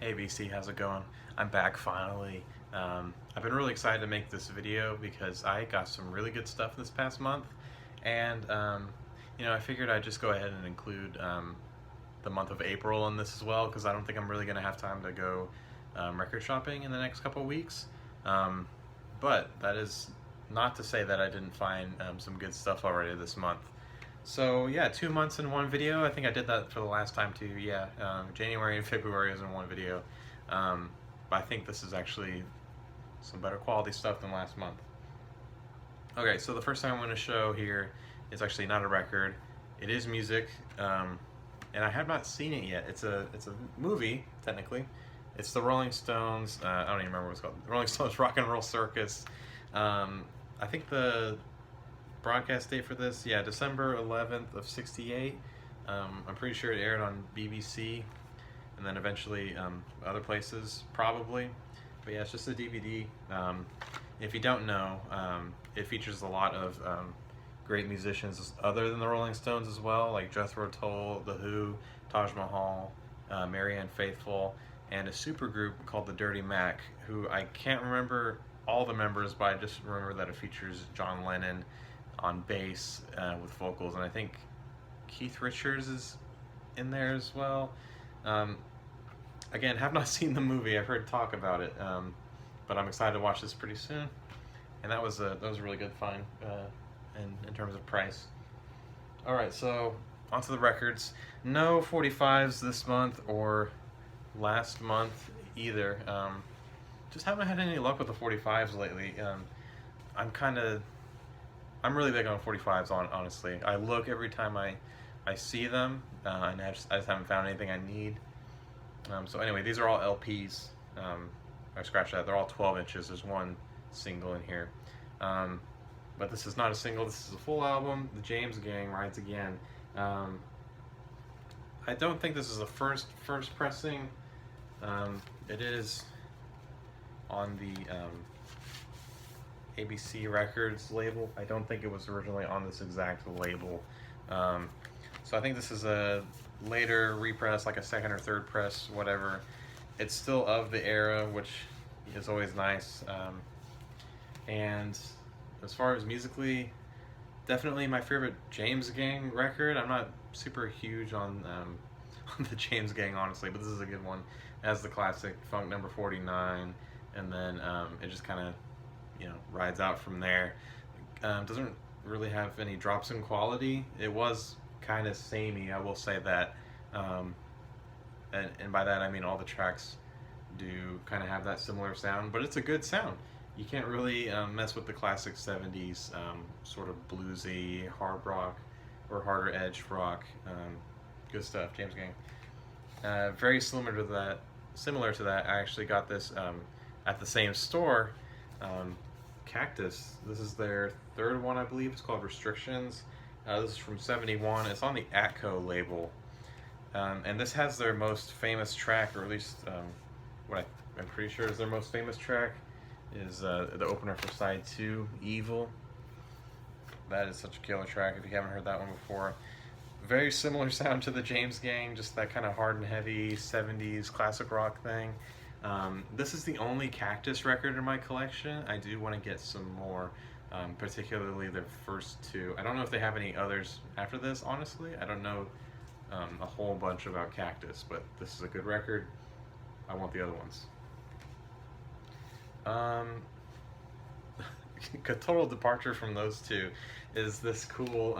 Hey BC, how's it going? I'm back finally. I've been really excited to make this video because I got some really good stuff this past month, and I figured I'd just go ahead and include the month of April in this as well because I don't think I'm really gonna have time to go record shopping in the next couple of weeks. Um, but that is not to say that I didn't find some good stuff already this month. So yeah, 2 months in one video. I think I did that for the last time too. Yeah, January and February is in one video. But I think this is actually some better quality stuff than last month. Okay, so the first thing I'm going to show here is actually not a record. It is music, and I have not seen it yet. It's a movie technically. It's the Rolling Stones. I don't even remember what it's called. The Rolling Stones Rock and Roll Circus. I think the broadcast date for this, yeah, December 11th of '68. I'm pretty sure it aired on BBC and then eventually other places probably. But yeah, it's just a DVD. If you don't know, it features a lot of great musicians other than the Rolling Stones as well, like Jethro Tull, The Who, Taj Mahal, Marianne Faithfull, and a supergroup called the Dirty Mac, who I can't remember all the members, but I just remember that it features John Lennon on bass with vocals, and I think Keith Richards is in there as well. Again, have not seen the movie. I've heard talk about it, but I'm excited to watch this pretty soon. And that was a really good find in terms of price. All right, so onto the records. No 45s this month or last month either. Just haven't had any luck with the 45s lately. I'm really big on 45s, honestly. I look every time I see them, and I just haven't found anything I need. So anyway, these are all LPs. I scratched that. They're all 12 inches. There's one single in here. But this is not a single. This is a full album. The James Gang Rides Again. I don't think this is the first pressing. It is on the ABC Records label. I don't think it was originally on this exact label. So I think this is a later repress, like a second or third press, whatever. It's still of the era, which is always nice. And as far as musically, definitely my favorite James Gang record. I'm not super huge on the James Gang, honestly, but this is a good one. It has the classic Funk Number 49, and then it just kind of rides out from there. Doesn't really have any drops in quality. It was kind of samey, I will say that, and by that I mean all the tracks do kind of have that similar sound, but it's a good sound. You can't really mess with the classic 70s sort of bluesy hard rock or harder edge rock. Good stuff, James Gang. Very similar to that, I actually got this at the same store. Cactus. This is their third one, I believe. It's called Restrictions. This is from '71. It's on the Atco label, and this has their most famous track, or at least I'm pretty sure is their most famous track, is the opener for side 2, Evil. That is such a killer track if you haven't heard that one before. Very similar sound to the James Gang, just that kind of hard and heavy 70s classic rock thing. This is the only Cactus record in my collection. I do want to get some more, particularly the first two. I don't know if they have any others after this, honestly. I don't know a whole bunch about Cactus, but this is a good record. I want the other ones. A total departure from those two is this cool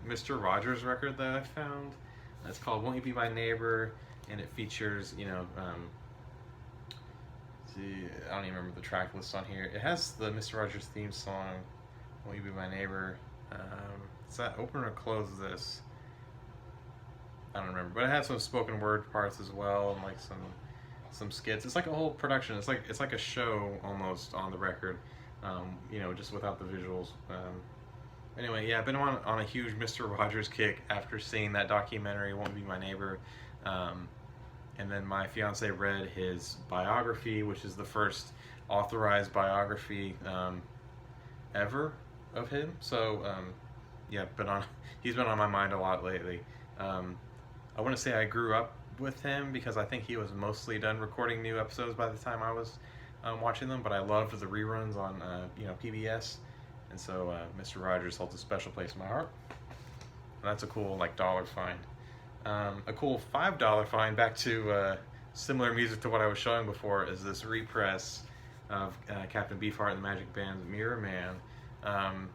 Mr. Rogers record that I found. It's called Won't You Be My Neighbor, and it features, I don't even remember the track list on here. It has the Mr. Rogers theme song, Won't You Be My Neighbor. Is that open or close this? I don't remember, but it has some spoken word parts as well, and like some skits. It's like a whole production. It's like a show almost on the record, just without the visuals. Anyway, yeah, I've been on a huge Mr. Rogers kick after seeing that documentary, Won't Be My Neighbor. And then my fiance read his biography, which is the first authorized biography ever of him. So yeah, he's been on my mind a lot lately. I want to say I grew up with him because I think he was mostly done recording new episodes by the time I was watching them. But I loved the reruns on PBS, and so Mr. Rogers holds a special place in my heart. And that's a cool like dollar find. A cool $5 find, back to similar music to what I was showing before, is this repress of Captain Beefheart and the Magic Band's Mirror Man.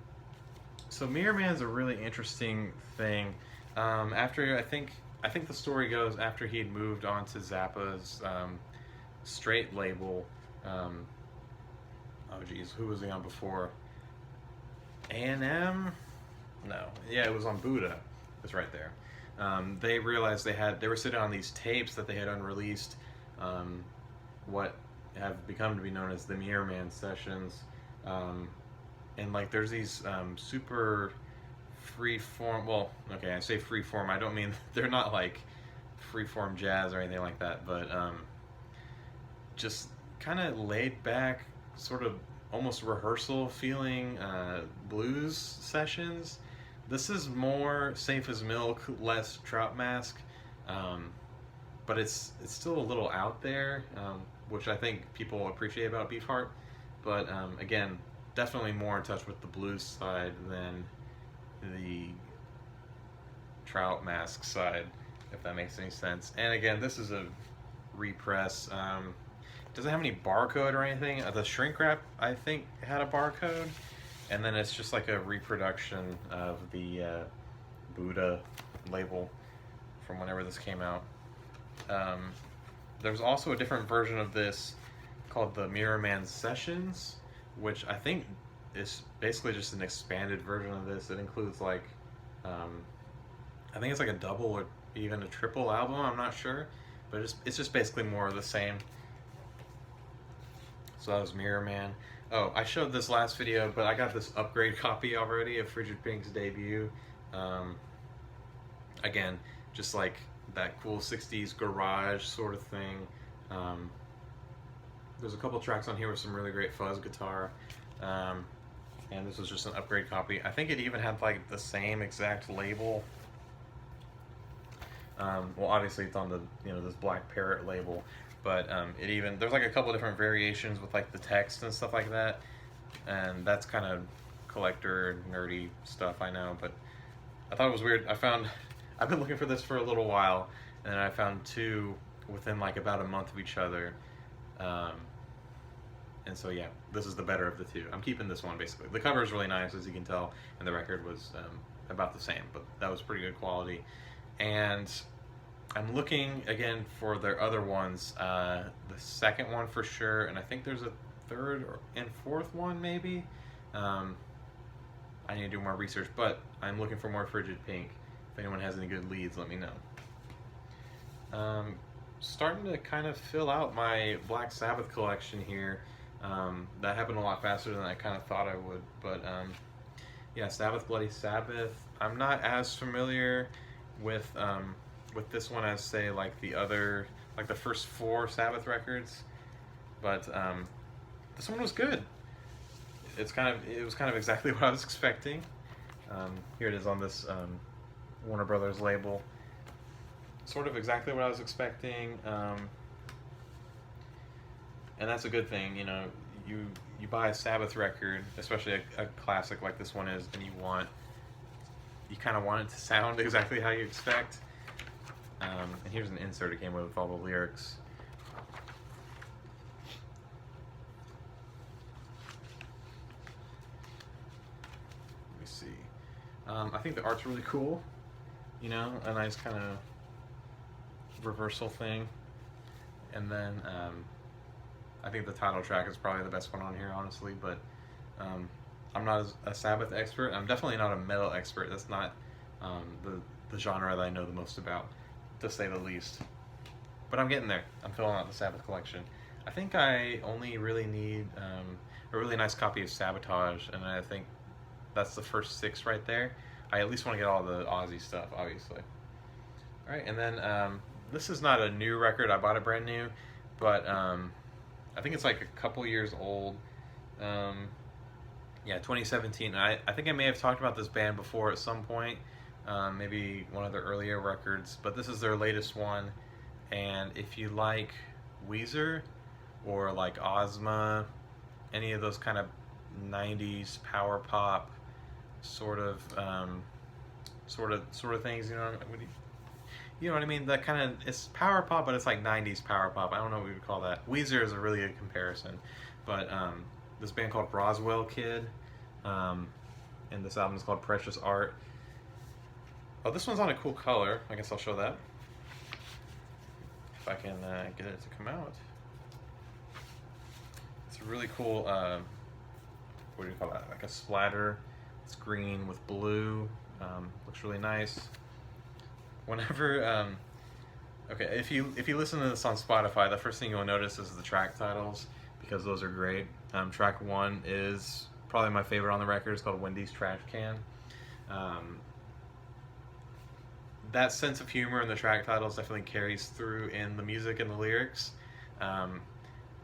So Mirror Man's a really interesting thing. After I think the story goes, after he'd moved on to Zappa's straight label. Oh geez, who was he on before? A&M? No, yeah, it was on Buddha. It's right there. They realized they were sitting on these tapes that they had unreleased, what have become to be known as the Mirror Man sessions, and like there's these super free form. Well, okay, I say free form. I don't mean they're not like free form jazz or anything like that, but just kind of laid back, sort of almost rehearsal feeling blues sessions. This is more Safe as Milk, less Trout Mask, but it's still a little out there, which I think people appreciate about Beefheart. But again, definitely more in touch with the blues side than the Trout Mask side, if that makes any sense. And again, this is a repress. Doesn't have any barcode or anything. The shrink wrap, I think, had a barcode. And then it's just like a reproduction of the Buddha label from whenever this came out. There's also a different version of this called the Mirror Man Sessions, which I think is basically just an expanded version of this. It includes like, I think it's like a double or even a triple album, I'm not sure. But it's just basically more of the same. So that was Mirror Man. Oh, I showed this last video, but I got this upgrade copy already of Frigid Pink's debut. Again, just like that cool 60s garage sort of thing. There's a couple tracks on here with some really great fuzz guitar. And this was just an upgrade copy. I think it even had like the same exact label. Well, obviously it's on the, this Black Parrot label. But there's like a couple different variations with like the text and stuff like that, and that's kind of collector nerdy stuff, I know. But I thought it was weird. I've been looking for this for a little while, and I found two within like about a month of each other, and so yeah, this is the better of the two. I'm keeping this one basically. The cover is really nice, as you can tell, and the record was about the same, but that was pretty good quality. And I'm looking again for their other ones, the second one for sure, and I think there's a third and fourth one maybe. I need to do more research, but I'm looking for more Frigid Pink. If anyone has any good leads, let me know. Starting to kind of fill out my Black Sabbath collection here. That happened a lot faster than I kind of thought I would, but yeah, Sabbath, Bloody Sabbath. I'm not as familiar with this one as, say, like the other, like the first 4 Sabbath records, but this one was good. It was kind of exactly what I was expecting. Here it is on this Warner Brothers label. Sort of exactly what I was expecting, and that's a good thing. You buy a Sabbath record, especially a classic like this one is, and you kind of want it to sound exactly how you expect. And here's an insert it came with all the lyrics. Let me see. I think the art's really cool. A nice kind of reversal thing. And then I think the title track is probably the best one on here, honestly. But I'm not a Sabbath expert. I'm definitely not a metal expert. That's not the genre that I know the most about, to say the least. But I'm getting there. I'm filling out the Sabbath collection. I think I only really need a really nice copy of Sabotage, and I think that's the first 6 right there. I at least want to get all the Aussie stuff, obviously. Alright, and then this is not a new record. I bought it brand new, but I think it's like a couple years old. Yeah, 2017. I think I may have talked about this band before at some point. Maybe one of their earlier records, but this is their latest one. And if you like Weezer or like Ozma, any of those kind of 90s power pop sort of things, you know what I mean? That kind of, it's power pop, but it's like 90s power pop. I don't know what we would call that. Weezer is a really good comparison, but this band called Roswell Kid, and this album is called Precious Art. Oh, this one's on a cool color. I guess I'll show that if I can get it to come out. It's a really cool, what do you call that? Like a splatter. It's green with blue. Looks really nice. Whenever, okay, if you listen to this on Spotify, the first thing you'll notice is the track titles, because those are great. Track 1 is probably my favorite on the record. It's called Wendy's Trash Can. That sense of humor in the track titles definitely carries through in the music and the lyrics.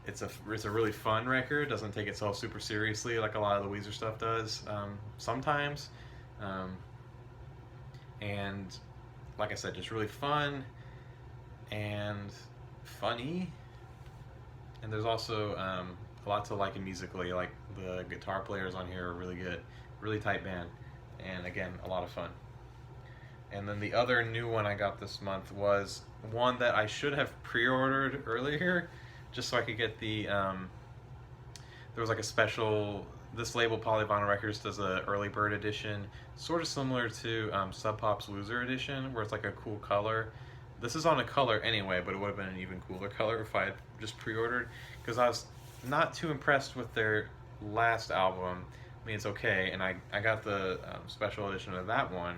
It's a really fun record. Doesn't take itself super seriously like a lot of the Weezer stuff does sometimes. And like I said, just really fun and funny. And there's also a lot to like musically. Like the guitar players on here are really good, really tight band, and again, a lot of fun. And then the other new one I got this month was one that I should have pre-ordered earlier, just so I could get the, there was like a special, this label Polyvinyl Records does a early bird edition, sort of similar to Sub Pop's Loser edition, where it's like a cool color. This is on a color anyway, but it would have been an even cooler color if I had just pre-ordered, because I was not too impressed with their last album. I mean, it's okay, and I got the special edition of that one,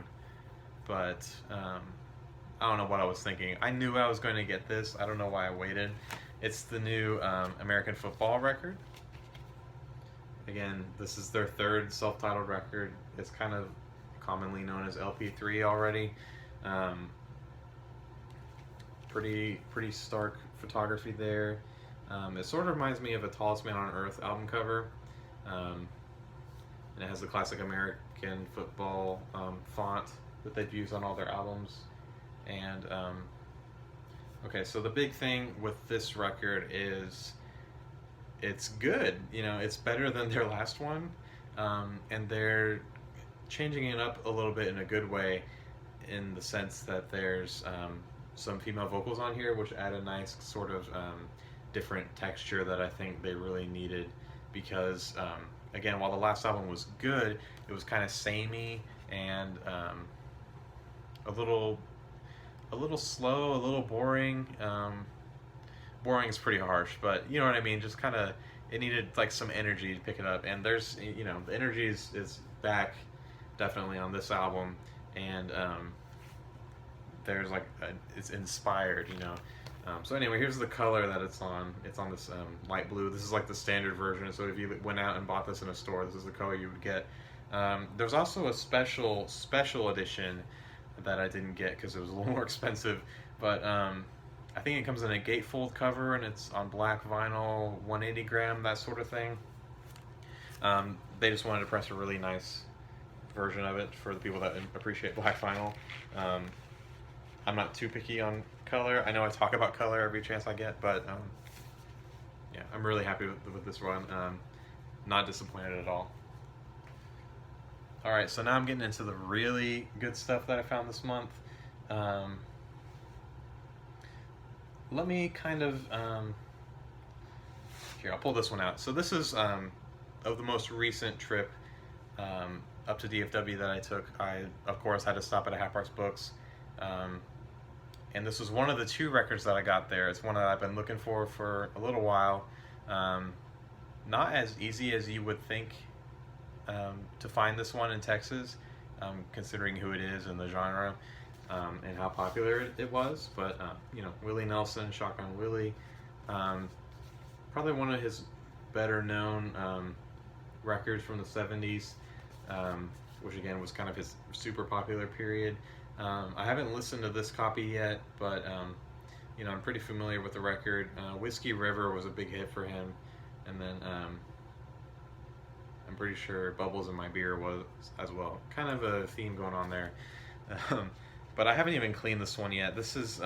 but I don't know what I was thinking. I knew I was going to get this. I don't know why I waited. It's the new American Football record. Again, this is their third self-titled record. It's kind of commonly known as LP3 already. Pretty stark photography there. It sort of reminds me of a Tallest Man on Earth album cover. And it has the classic American football font that they've used on all their albums. And okay, so the big thing with this record is it's good. You know, it's better than their last one, and they're changing it up a little bit in a good way, in the sense that there's some female vocals on here, which add a nice sort of different texture that I think they really needed, because again, while the last album was good, it was kind of samey and a little slow, a little boring. Boring is pretty harsh, but you know what I mean. Just kind of, it needed like some energy to pick it up, and there's, you know, the energy is back definitely on this album, and there's like it's inspired, you know. So anyway, here's the color that it's on. It's on this light blue. This is like the standard version. So if you went out and bought this in a store, this is the color you would get. There's also a special edition that I didn't get because it was a little more expensive, but I think it comes in a gatefold cover, and it's on black vinyl, 180 gram, that sort of thing. They just wanted to press a really nice version of it for the people that appreciate black vinyl. I'm not too picky on color. I know I talk about color every chance I get, but yeah, I'm really happy with this one. Not disappointed at all. Alright, so now I'm getting into the really good stuff that I found this month. Let me kind of, here, I'll pull this one out. So this is of the most recent trip up to DFW that I took. I, of course, had to stop at a Half Arts Books. And this was one of the 2 records that I got there. It's one that I've been looking for a little while. Not as easy as you would think to find this one in Texas, considering who it is and the genre. And how popular it was, but you know, Willie Nelson, Shotgun Willie, probably one of his better known records from the 70s, which again was kind of his super popular period. I haven't listened to this copy yet, but you know, I'm pretty familiar with the record. Whiskey River was a big hit for him, and then I'm pretty sure Bubbles in My Beer was as well. Kind of a theme going on there. But I haven't even cleaned this one yet. This is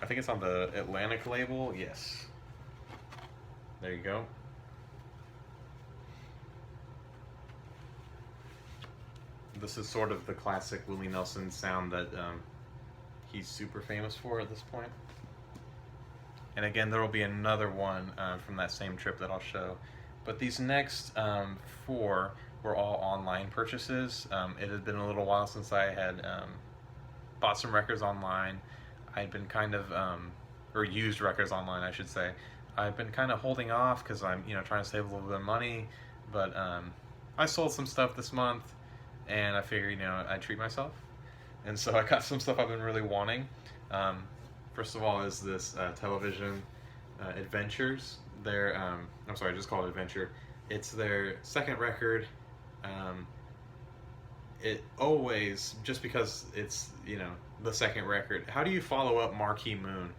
I think it's on the Atlantic label. Yes. There you go. This is sort of the classic Willie Nelson sound that he's super famous for at this point. And again, there will be another one from that same trip that I'll show. But these next 4 were all online purchases. It had been a little while since I had bought some records online. I'd been kind of, or used records online, I should say. I've been kind of holding off because I'm, trying to save a little bit of money. But I sold some stuff this month, and I figured, I'd treat myself. And so I got some stuff I've been really wanting. First of all is this Television Adventures. Their, I'm sorry, I just called it Adventure. It's their second record. It always, just because it's, the second record, how do you follow up Marquee Moon?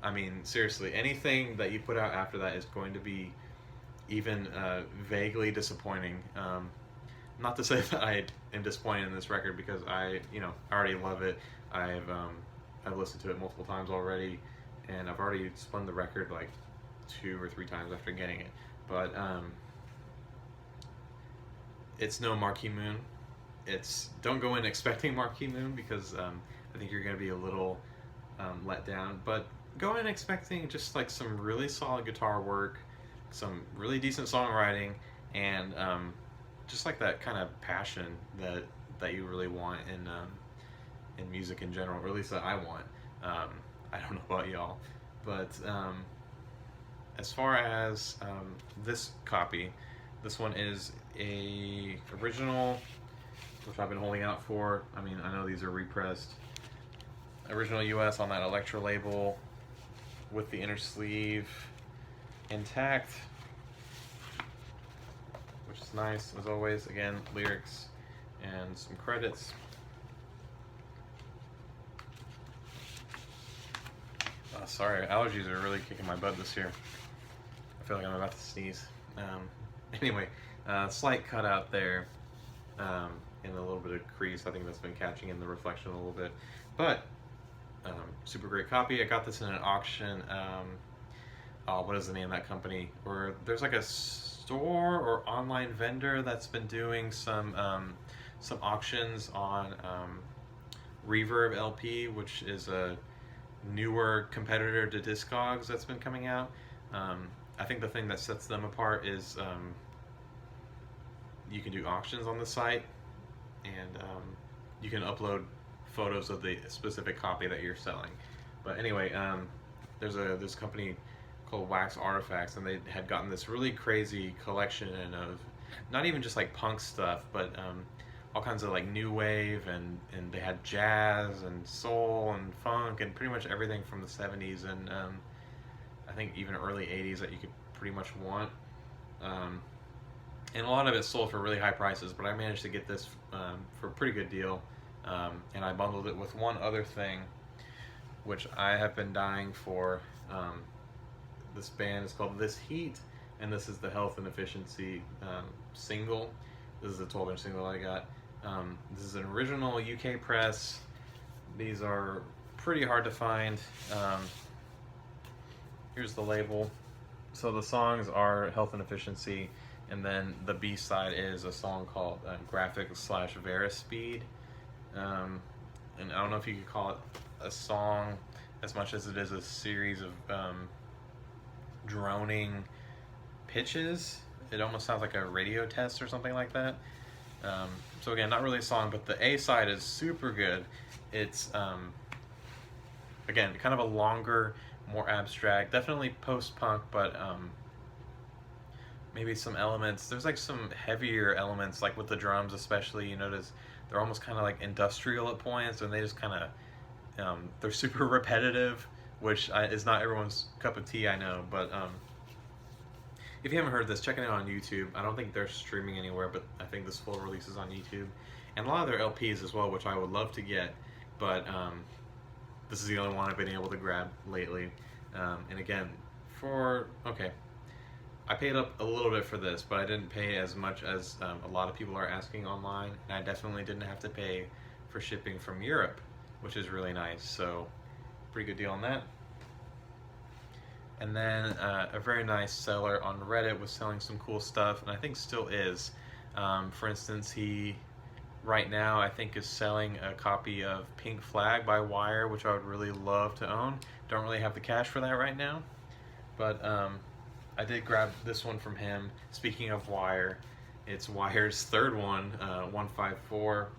I mean, seriously, anything that you put out after that is going to be even vaguely disappointing. Not to say that I am disappointed in this record, because I already love it. I've listened to it multiple times already, and I've already spun the record like 2 or 3 times after getting it. But it's no Marquee Moon. Don't go in expecting Marquee Moon, because I think you're going to be a little let down. But go in expecting just like some really solid guitar work, some really decent songwriting, and just like that kind of passion that you really want in music in general, or at least that I want. I don't know about y'all, but as far as this copy, this one is a original, which I've been holding out for. I mean, I know these are repressed. Original US on that Elektra label, with the inner sleeve intact, which is nice as always. Again, lyrics and some credits. Sorry, allergies are really kicking my butt this year. I feel like I'm about to sneeze. Anyway, slight cutout there, and a little bit of crease. I think that's been catching in the reflection a little bit, but super great copy. I got this in an auction. What is the name of that company? Or there's like a store or online vendor that's been doing some auctions on Reverb LP, which is a newer competitor to Discogs that's been coming out. I think the thing that sets them apart is you can do auctions on the site, and you can upload photos of the specific copy that you're selling. But anyway, there's this company called Wax Artifacts, and they had gotten this really crazy collection of not even just like punk stuff, but all kinds of like new wave, and they had jazz and soul and funk and pretty much everything from the 70s and I think even early 80s that you could pretty much want. And a lot of it sold for really high prices, but I managed to get this for a pretty good deal. And I bundled it with one other thing, which I have been dying for. This band is called This Heat, and this is the Health and Efficiency single. This is a 12-inch single I got. This is an original UK press. These are pretty hard to find. Here's the label. So the songs are Health and Efficiency, and then the B-side is a song called Graphic/Verispeed. And I don't know if you could call it a song as much as it is a series of droning pitches. It almost sounds like a radio test or something like that. So again, not really a song, but the A side is super good. It's again kind of a longer, more abstract, definitely post-punk, but maybe some elements. There's like some heavier elements, like with the drums especially. You notice they're almost kind of like industrial at points, and they just kind of they're super repetitive, which is not everyone's cup of tea, I know. But if you haven't heard this, check it out on YouTube. I don't think they're streaming anywhere, but I think this full release is on YouTube, and a lot of their LPs as well, which I would love to get, but this is the only one I've been able to grab lately. And again, I paid up a little bit for this, but I didn't pay as much as a lot of people are asking online, and I definitely didn't have to pay for shipping from Europe, which is really nice. So pretty good deal on that. And then a very nice seller on Reddit was selling some cool stuff, and I think still is. For instance, he right now I think is selling a copy of Pink Flag by Wire, which I would really love to own. Don't really have the cash for that right now, but I did grab this one from him. Speaking of Wire, it's Wire's third one, 154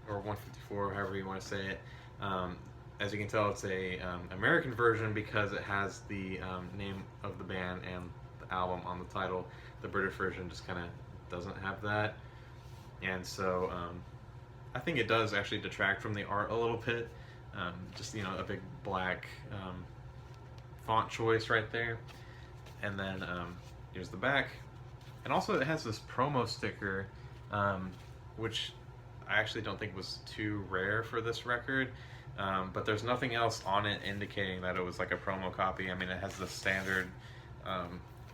or 154, however you want to say it. As you can tell, it's a American version because it has the name of the band and the album on the title. The British version just kind of doesn't have that, and so I think it does actually detract from the art a little bit. Just, you know, a big black font choice right there, and then here's the back, and also it has this promo sticker, which I actually don't think was too rare for this record. But there's nothing else on it indicating that it was like a promo copy. I mean, it has the standard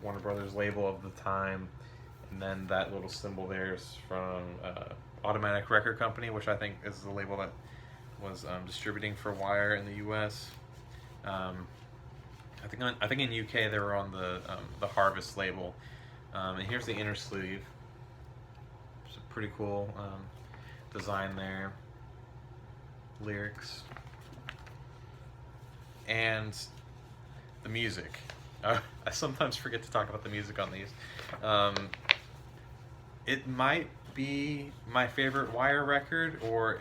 Warner Brothers label of the time, and then that little symbol there is from Automatic Record Company, which I think is the label that was distributing for Wire in the U.S. I think in UK they were on the Harvest label. And here's the inner sleeve. It's a pretty cool design there. Lyrics and the music. I sometimes forget to talk about the music on these. It might be my favorite Wire record, or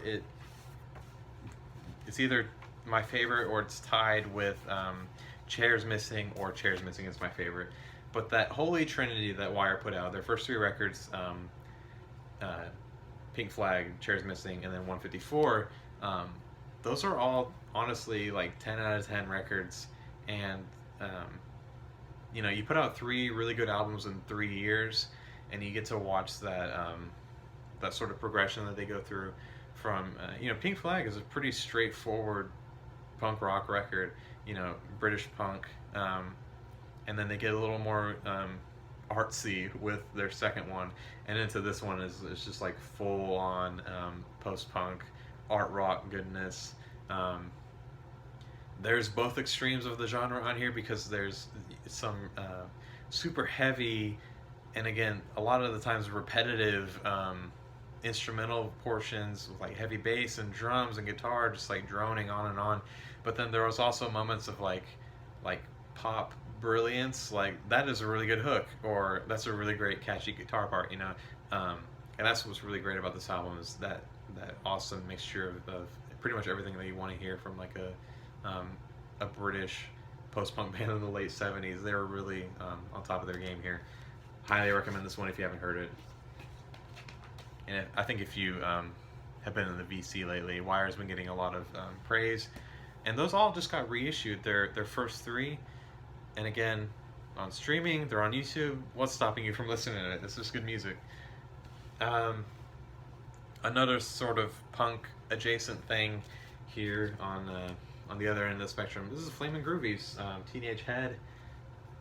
it's either my favorite or it's tied with Chairs Missing, or Chairs Missing is my favorite. But that holy trinity that Wire put out, their first three records, Pink Flag, Chairs Missing, and then 154, those are all honestly like 10 out of 10 records. And you know, you put out 3 really good albums in 3 years, and you get to watch that that sort of progression that they go through from you know, Pink Flag is a pretty straightforward punk rock record, you know, British punk, and then they get a little more artsy with their second one, and into this one is just like full on post-punk art rock goodness. There's both extremes of the genre on here, because there's some super heavy, and again a lot of the times repetitive instrumental portions with like heavy bass and drums and guitar just like droning on and on, but then there was also moments of like pop brilliance, like that is a really good hook, or that's a really great catchy guitar part, you know. And that's what's really great about this album, is that awesome mixture of pretty much everything that you want to hear from like a British post-punk band in the late 70s. They were really on top of their game here. Highly recommend this one if you haven't heard it. And I think if you have been in the VC lately, Wire's been getting a lot of praise, and those all just got reissued. Their first 3, and again on streaming, they're on YouTube. What's stopping you from listening to it? This is good music. Another sort of punk adjacent thing here on the other end of the spectrum. This is Flamin' Groovy's Teenage Head.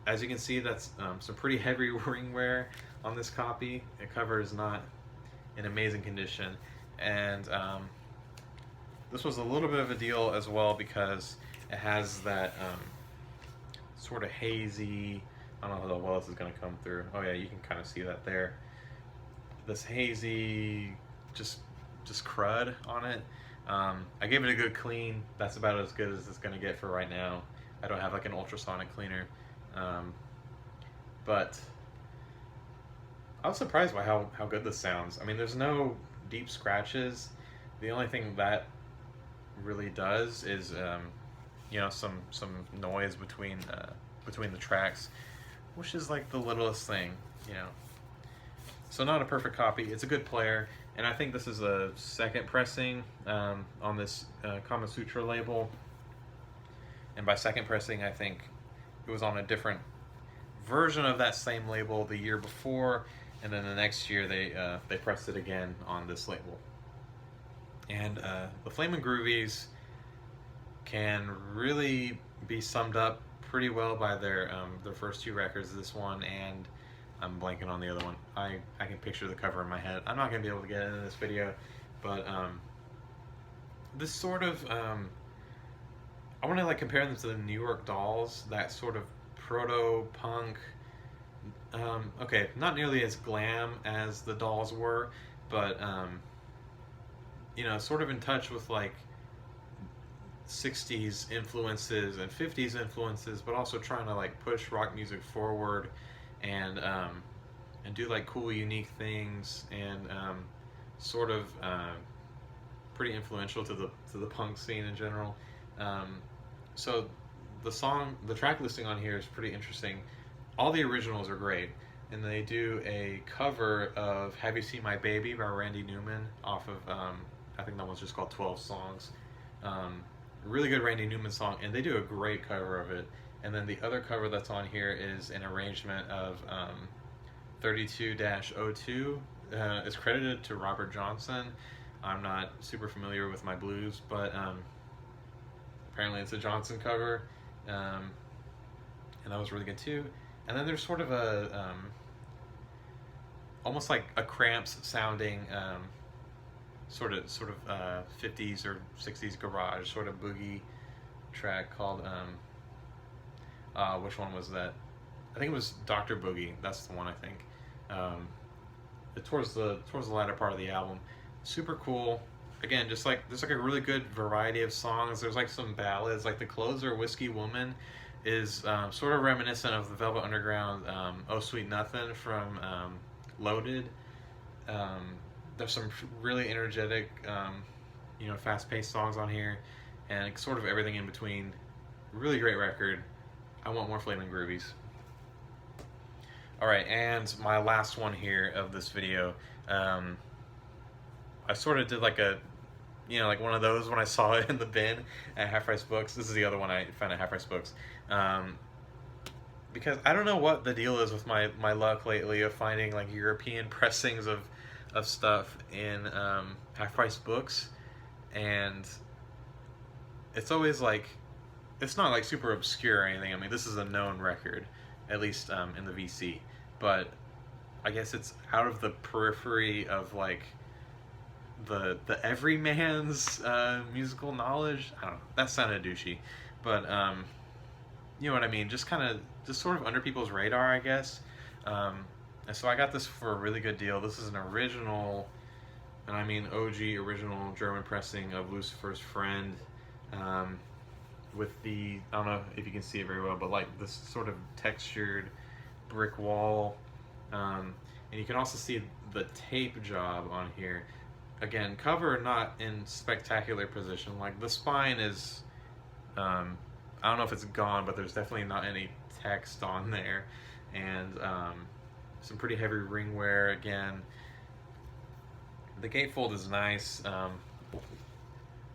As you can see, that's some pretty heavy ring wear on this copy. The cover is not in amazing condition, and this was a little bit of a deal as well, because it has that sort of hazy, I don't know how well this is going to come through. Oh yeah, you can kind of see that there. This hazy, just crud on it. I gave it a good clean. That's about as good as it's going to get for right now. I don't have like an ultrasonic cleaner, but I was surprised by how good this sounds. I mean, there's no deep scratches. The only thing that really does is you know, some noise between the tracks, which is like the littlest thing, you know. So not a perfect copy. It's a good player, and I think this is a second pressing on this Kama Sutra label. And by second pressing, I think it was on a different version of that same label the year before, and then the next year they pressed it again on this label. And the Flamin' Groovies can really be summed up pretty well by their first 2 records, this one, and I'm blanking on the other one. I can picture the cover in my head. I'm not going to be able to get into this video, but this sort of, I want to like compare them to the New York Dolls, that sort of proto-punk. Okay, not nearly as glam as the Dolls were, but you know, sort of in touch with like 60s influences and 50s influences, but also trying to like push rock music forward and do like cool, unique things, and sort of pretty influential to the punk scene in general. So the track listing on here is pretty interesting. All the originals are great, and they do a cover of "Have You Seen My Baby" by Randy Newman off of I think that one's just called 12 Songs. Really good Randy Newman song, and they do a great cover of it. And then the other cover that's on here is an arrangement of 32-02. It's credited to Robert Johnson. I'm not super familiar with my blues, but apparently it's a Johnson cover, and that was really good too. And then there's sort of a almost like a Cramps sounding sort of 50s or 60s garage sort of boogie track called which one was that? I think it was Dr. Boogie. That's the one, I think. Towards the latter part of the album. Super cool. Again, just like there's like a really good variety of songs. There's like some ballads, like the closer, Whiskey Woman, is sort of reminiscent of the Velvet Underground "Oh Sweet Nothing" from Loaded. There's some really energetic, you know, fast-paced songs on here, and sort of everything in between. Really great record. I want more Flamin' Groovies. Alright, and my last one here of this video. I sort of did like a, you know, like one of those when I saw it in the bin at Half Price Books. This is the other one I found at Half Price Books. Because I don't know what the deal is with my luck lately of finding like European pressings of stuff in Half Price Books, and it's always like, it's not like super obscure or anything. I mean, this is a known record, at least in the VC, but I guess it's out of the periphery of like the everyman's musical knowledge. I don't know, that sounded douchey, but you know what I mean, just sort of under people's radar, I guess. And so I got this for a really good deal. This is an original, and I mean OG original German pressing of Lucifers Friend, with the, I don't know if you can see it very well, but like this sort of textured brick wall. And you can also see the tape job on here. Again, cover not in spectacular position. Like the spine is, I don't know if it's gone, but there's definitely not any text on there. And some pretty heavy ring wear again. The gatefold is nice.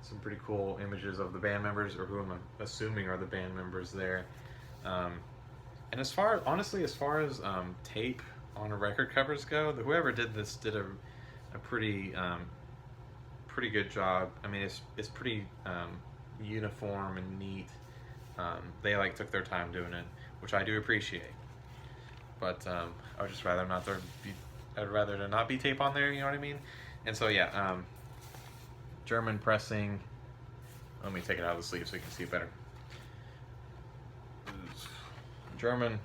Some pretty cool images of the band members, or who I'm assuming are the band members there. And as far as tape on a record covers go, whoever did this did a pretty good job. I mean, it's pretty uniform and neat. They like took their time doing it, which I do appreciate. But I would just rather not I'd rather to not be tape on there, you know what I mean? And so yeah, German pressing. Let me take it out of the sleeve so you can see it better. German.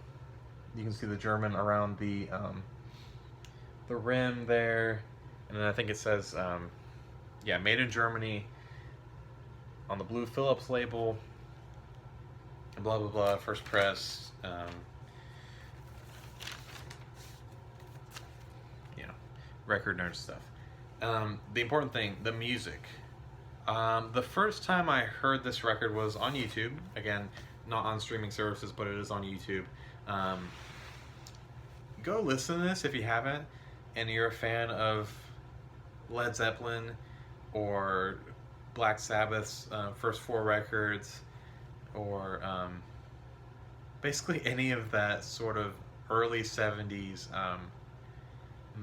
You can see the German around the rim there, and then I think it says, yeah, made in Germany on the blue Philips label. Blah blah blah. First press. Record nerd stuff. The important thing, the music. The first time I heard this record was on YouTube. Again, not on streaming services, but it is on YouTube. Go listen to this if you haven't, and you're a fan of Led Zeppelin or Black Sabbath's first 4 records, or basically any of that sort of early 70s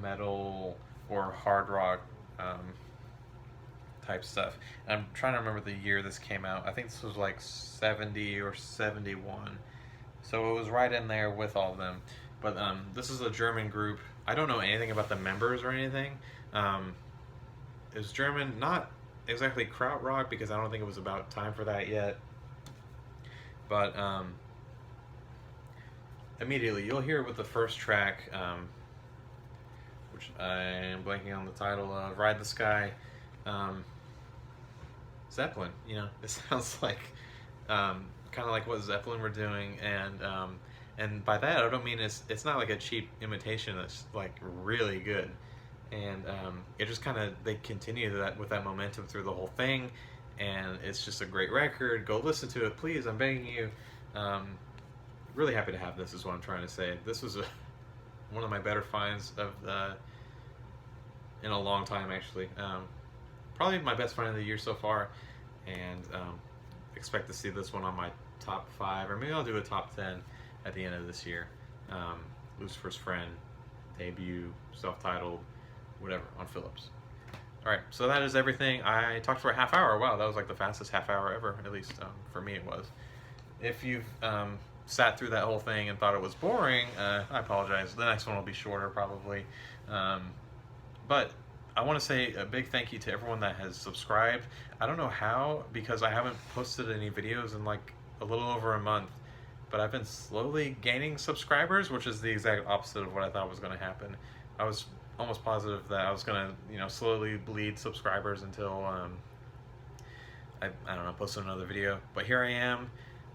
metal or hard rock type stuff. I'm trying to remember the year this came out. I think this was like 70 or 71, so it was right in there with all of them. But this is a German group. I don't know anything about the members or anything. It was German, not exactly krautrock, because I don't think it was about time for that yet, but immediately. You'll hear with the first track, which I am blanking on the title of, Ride the Sky. Zeppelin, you know, it sounds like kind of like what Zeppelin were doing, and by that I don't mean it's not like a cheap imitation. It's like really good, and it just kind of they continue that with that momentum through the whole thing, and it's just a great record. Go listen to it, please. I'm begging you. Really happy to have this. Is what I'm trying to say. This was one of my better finds of in a long time, actually. Probably my best find of the year so far, and expect to see this one on my top 5, or maybe I'll do a top 10 at the end of this year. Lucifers Friend, debut, self-titled, whatever, on Philips. Alright, so that is everything. I talked for a half hour. Wow, that was like the fastest half hour ever, at least for me it was. If you've sat through that whole thing and thought it was boring, I apologize. The next one will be shorter probably. But I want to say a big thank you to everyone that has subscribed. I don't know how, because I haven't posted any videos in like a little over a month, but I've been slowly gaining subscribers, which is the exact opposite of what I thought was going to happen. I was almost positive that I was going to, you know, slowly bleed subscribers until I don't know, post another video. But here I am,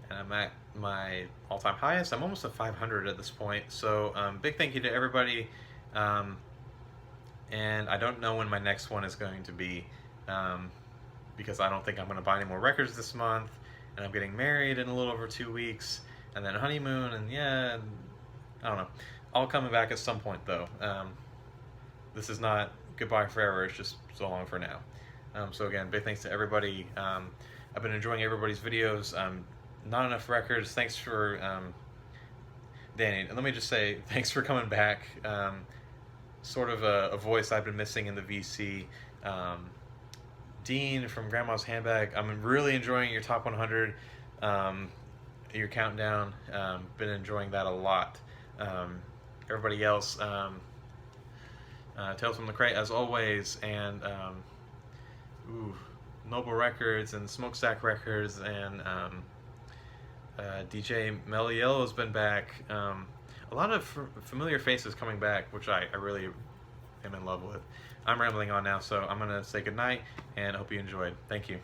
and I'm at my all-time highest. I'm almost at 500 at this point. So big thank you to everybody. And I don't know when my next one is going to be, because I don't think I'm going to buy any more records this month, and I'm getting married in a little over 2 weeks, and then honeymoon, and yeah, I don't know. All coming back at some point, though. This is not goodbye forever, it's just so long for now. So again, big thanks to everybody. I've been enjoying everybody's videos. Not enough records. Thanks for, Danny, and let me just say, thanks for coming back. Sort of a voice I've been missing in the VC. Dean from Grandma's Handbag, I'm really enjoying your top 100, your countdown. Been enjoying that a lot. Everybody else, Tales from the Crate as always, and Noble Records and Smokestack Records, and DJ Melly Yellow's been back. A lot of familiar faces coming back, which I really am in love with. I'm rambling on now, so I'm going to say goodnight, and I hope you enjoyed. Thank you.